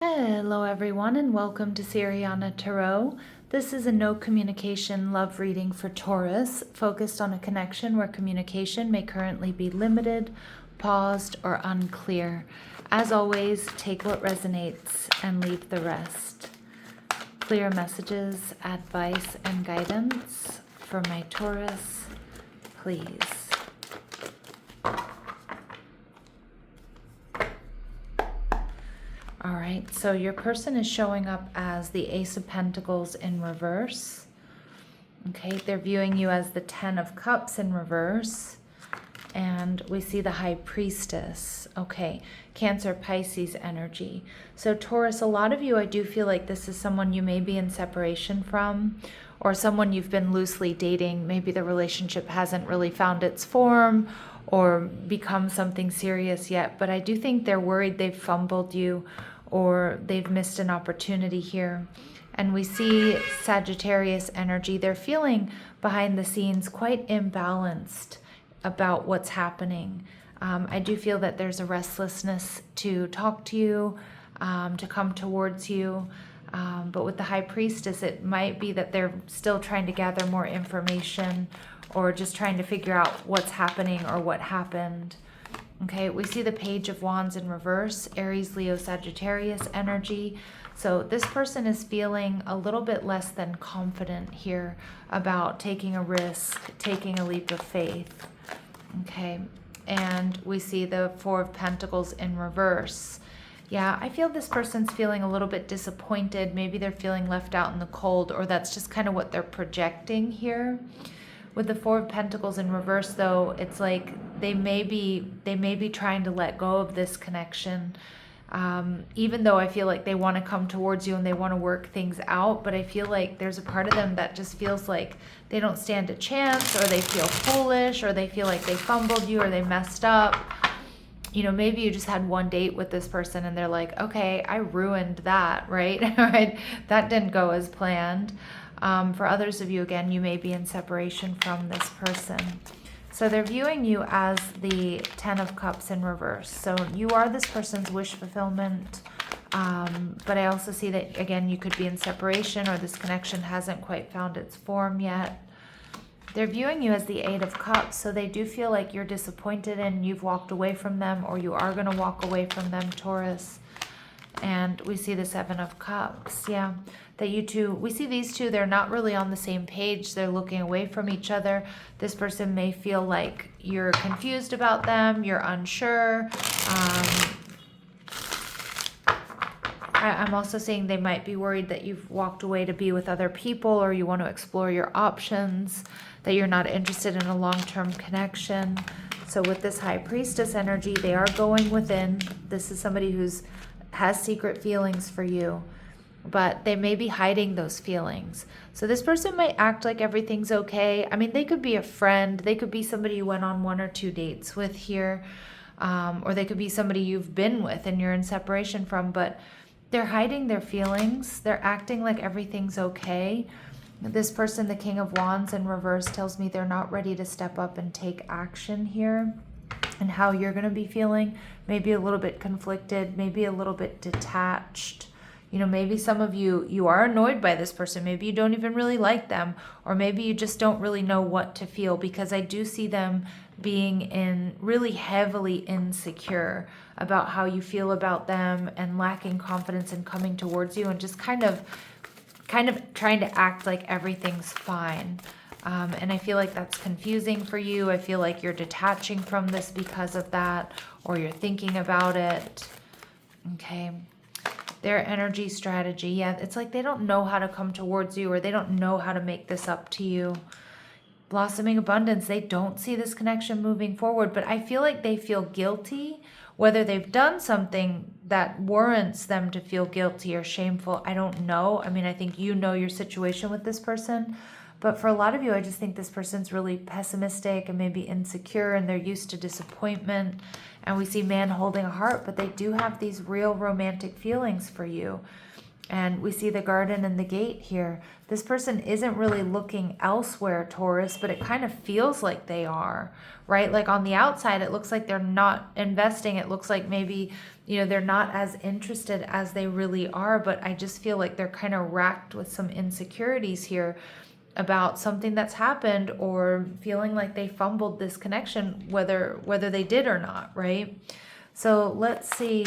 Hello everyone and welcome to Siriana Tarot. This is a no communication love reading for Taurus, focused on a connection where communication may currently be limited, paused, or unclear. As always, take what resonates and leave the rest. Clear messages, advice, and guidance for my Taurus, please. All right, so your person is showing up as the Ace of Pentacles in reverse. Okay, they're viewing you as the Ten of Cups in reverse. And we see the High Priestess. Okay, Cancer, Pisces energy. So Taurus, a lot of you, I do feel like this is someone you may be in separation from, or someone you've been loosely dating. Maybe the relationship hasn't really found its form or become something serious yet, but I do think they're worried they've fumbled you or they've missed an opportunity here. And we see Sagittarius energy. They're feeling behind the scenes quite imbalanced about what's happening. I do feel that there's a restlessness to talk to you, to come towards you. But with the High Priestess, it might be that they're still trying to gather more information or just trying to figure out what's happening or what happened. Okay, we see the Page of Wands in reverse, Aries, Leo, Sagittarius energy. So this person is feeling a little bit less than confident here about taking a risk, taking a leap of faith. Okay, and we see the Four of Pentacles in reverse. Yeah, I feel this person's feeling a little bit disappointed. Maybe they're feeling left out in the cold, or that's just kind of what they're projecting here. With the Four of Pentacles in reverse, though, it's like they may be trying to let go of this connection. Even though I feel like they want to come towards you and they want to work things out, but I feel like there's a part of them that just feels like they don't stand a chance, or they feel foolish, or they feel like they fumbled you or they messed up. You know, maybe you just had one date with this person and they're like, okay, I ruined that, right? Right? That didn't go as planned. For others of you, again, you may be in separation from this person. So they're viewing you as the Ten of Cups in reverse. So you are this person's wish fulfillment. But I also see that, again, you could be in separation or this connection hasn't quite found its form yet. They're viewing you as the Eight of Cups. So they do feel like you're disappointed and you've walked away from them, or you are going to walk away from them, Taurus. And we see the Seven of Cups. Yeah, that you two, we see these two, they're not really on the same page. They're looking away from each other. This person may feel like you're confused about them. You're unsure. I'm also seeing they might be worried that you've walked away to be with other people, or you want to explore your options, that you're not interested in a long-term connection. So with this High Priestess energy, they are going within. This is somebody who's has secret feelings for you, but they may be hiding those feelings. So this person might act like everything's okay. I mean, they could be a friend. They could be somebody you went on 1 or 2 dates with here, or they could be somebody you've been with and you're in separation from, but they're hiding their feelings. They're acting like everything's okay. This person, the King of Wands in reverse, tells me they're not ready to step up and take action here. And how you're going to be feeling, maybe a little bit conflicted, maybe a little bit detached. You know, maybe some of you are annoyed by this person. Maybe you don't even really like them, or maybe you just don't really know what to feel, because I do see them being really heavily insecure about how you feel about them and lacking confidence in coming towards you, and just kind of trying to act like everything's fine. And I feel like that's confusing for you. I feel like you're detaching from this because of that, or you're thinking about it. Okay. Their energy strategy. Yeah, it's like they don't know how to come towards you, or they don't know how to make this up to you. Blossoming abundance. They don't see this connection moving forward, but I feel like they feel guilty. Whether they've done something that warrants them to feel guilty or shameful, I don't know. I mean, I think you know your situation with this person. But for a lot of you, I just think this person's really pessimistic and maybe insecure, and they're used to disappointment. And we see man holding a heart, but they do have these real romantic feelings for you. And we see the garden and the gate here. This person isn't really looking elsewhere, Taurus, but it kind of feels like they are, right? Like on the outside, it looks like they're not investing. It looks like maybe, they're not as interested as they really are, but I just feel like they're kind of racked with some insecurities here about something that's happened, or feeling like they fumbled this connection, whether they did or not, right? So let's see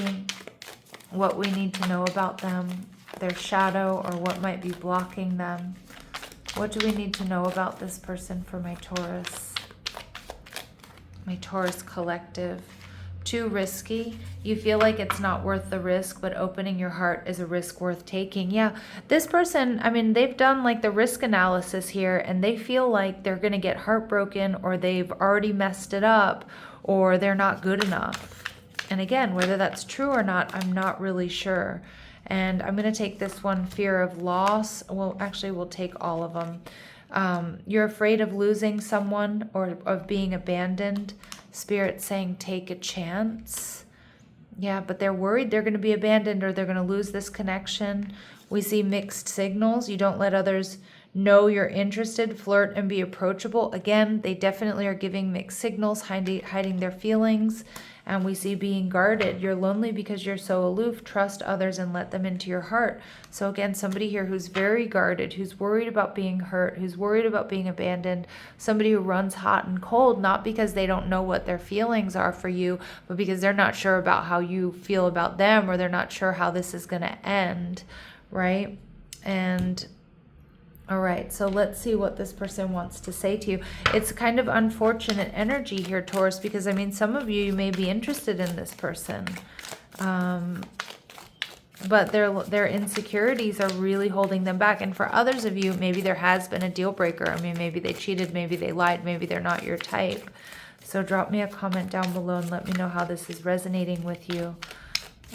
what we need to know about them, their shadow, or what might be blocking them. What do we need to know about this person for my Taurus collective? Too risky. You feel like it's not worth the risk, but opening your heart is a risk worth taking. Yeah, this person, I mean, they've done like the risk analysis here, and they feel like they're going to get heartbroken, or they've already messed it up, or they're not good enough. And again, whether that's true or not, I'm not really sure. And I'm going to take this one, fear of loss. Well, actually, we'll take all of them. You're afraid of losing someone, or of being abandoned. Spirit saying take a chance. Yeah, but they're worried they're going to be abandoned, or they're going to lose this connection. We see mixed signals. You don't let others know you're interested. Flirt and be approachable. Again, they definitely are giving mixed signals, hiding their feelings. And we see being guarded. You're lonely because you're so aloof. Trust others and let them into your heart. So again, somebody here who's very guarded, who's worried about being hurt, who's worried about being abandoned. Somebody who runs hot and cold, not because they don't know what their feelings are for you, but because they're not sure about how you feel about them, or they're not sure how this is going to end, right? And all right, so let's see what this person wants to say to you. It's kind of unfortunate energy here, Taurus, because, I mean, some of you may be interested in this person. But their insecurities are really holding them back. And for others of you, maybe there has been a deal breaker. I mean, maybe they cheated, maybe they lied, maybe they're not your type. So drop me a comment down below and let me know how this is resonating with you.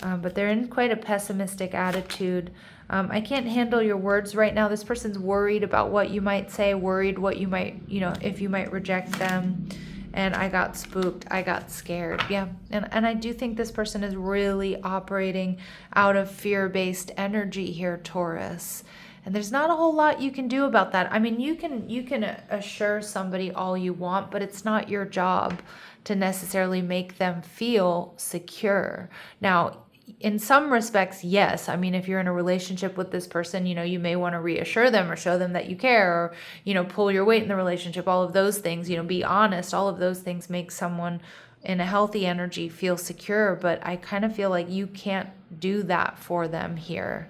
But they're in quite a pessimistic attitude. I can't handle your words right now. This person's worried about what you might say, worried what you might, if you might reject them. And I got spooked. I got scared. Yeah. And I do think this person is really operating out of fear-based energy here, Taurus. And there's not a whole lot you can do about that. I mean, you can assure somebody all you want, but it's not your job to necessarily make them feel secure. Now, in some respects, yes. I mean, if you're in a relationship with this person, you may want to reassure them or show them that you care, or, pull your weight in the relationship, all of those things, be honest. All of those things make someone in a healthy energy feel secure. But I kind of feel like you can't do that for them here.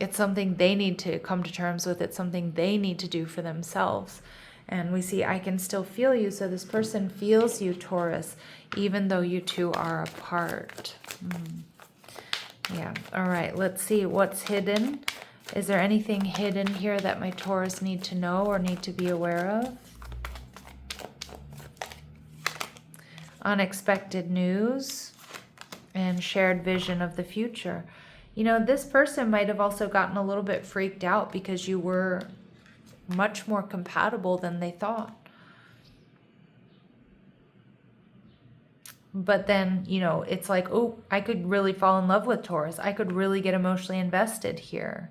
It's something they need to come to terms with. It's something they need to do for themselves. And we see, I can still feel you. So this person feels you, Taurus, even though you two are apart. Yeah. All right. Let's see what's hidden. Is there anything hidden here that my Taurus need to know or need to be aware of? Unexpected news and shared vision of the future. This person might have also gotten a little bit freaked out because you were much more compatible than they thought. But then, it's like, oh, I could really fall in love with Taurus. I could really get emotionally invested here.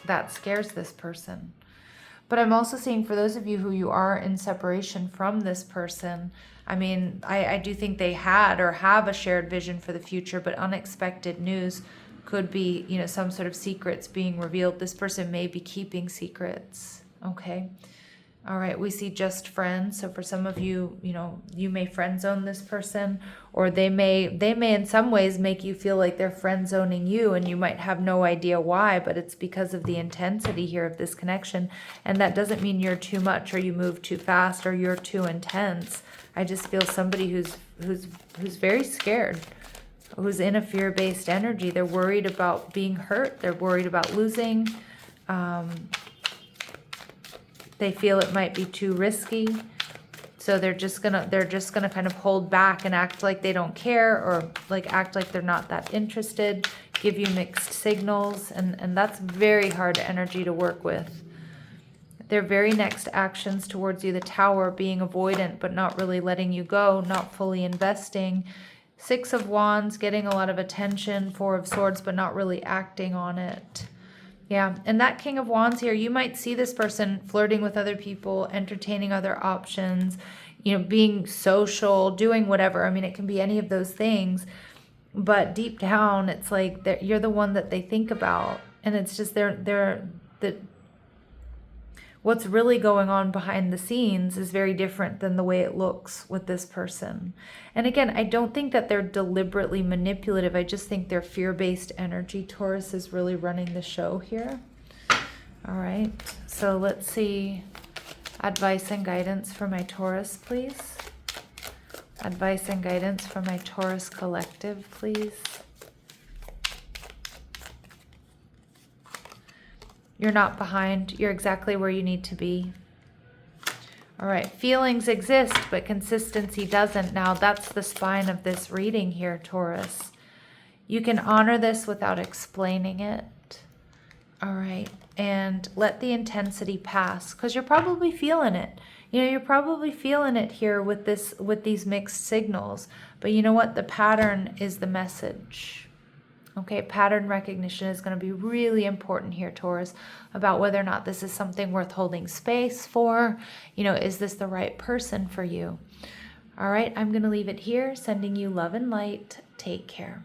That scares this person. But I'm also seeing for those of you who you are in separation from this person, I mean, I do think they had or have a shared vision for the future, but unexpected news could be, some sort of secrets being revealed. This person may be keeping secrets. Okay. All right, we see just friends. So for some of you, you may friend zone this person, or they may in some ways make you feel like they're friend zoning you, and you might have no idea why, but it's because of the intensity here of this connection. And that doesn't mean you're too much, or you move too fast, or you're too intense. I just feel somebody who's very scared, who's in a fear-based energy. They're worried about being hurt. They're worried about losing. They feel it might be too risky, so they're just gonna kind of hold back and act like they don't care, or like act like they're not that interested, give you mixed signals, and that's very hard energy to work with. Their very next actions towards you, the Tower, being avoidant but not really letting you go, not fully investing, Six of Wands, getting a lot of attention. Four of Swords, but not really acting on it. Yeah, and that King of Wands here, you might see this person flirting with other people, entertaining other options, you know, being social, doing whatever. I mean, it can be any of those things. But deep down, it's like you're the one that they think about. And it's just what's really going on behind the scenes is very different than the way it looks with this person. And again, I don't think that they're deliberately manipulative. I just think their fear-based energy. Taurus is really running the show here. All right, so let's see. Advice and guidance for my Taurus, please. Advice and guidance for my Taurus collective, please. You're not behind. You're exactly where you need to be. All right. Feelings exist, but consistency doesn't. Now, that's the spine of this reading here, Taurus. You can honor this without explaining it. All right. And let the intensity pass, because you're probably feeling it. You know, you're probably feeling it here with these mixed signals. But you know what? The pattern is the message. Okay, pattern recognition is going to be really important here, Taurus, about whether or not this is something worth holding space for. You know, is this the right person for you? All right, I'm going to leave it here, sending you love and light. Take care.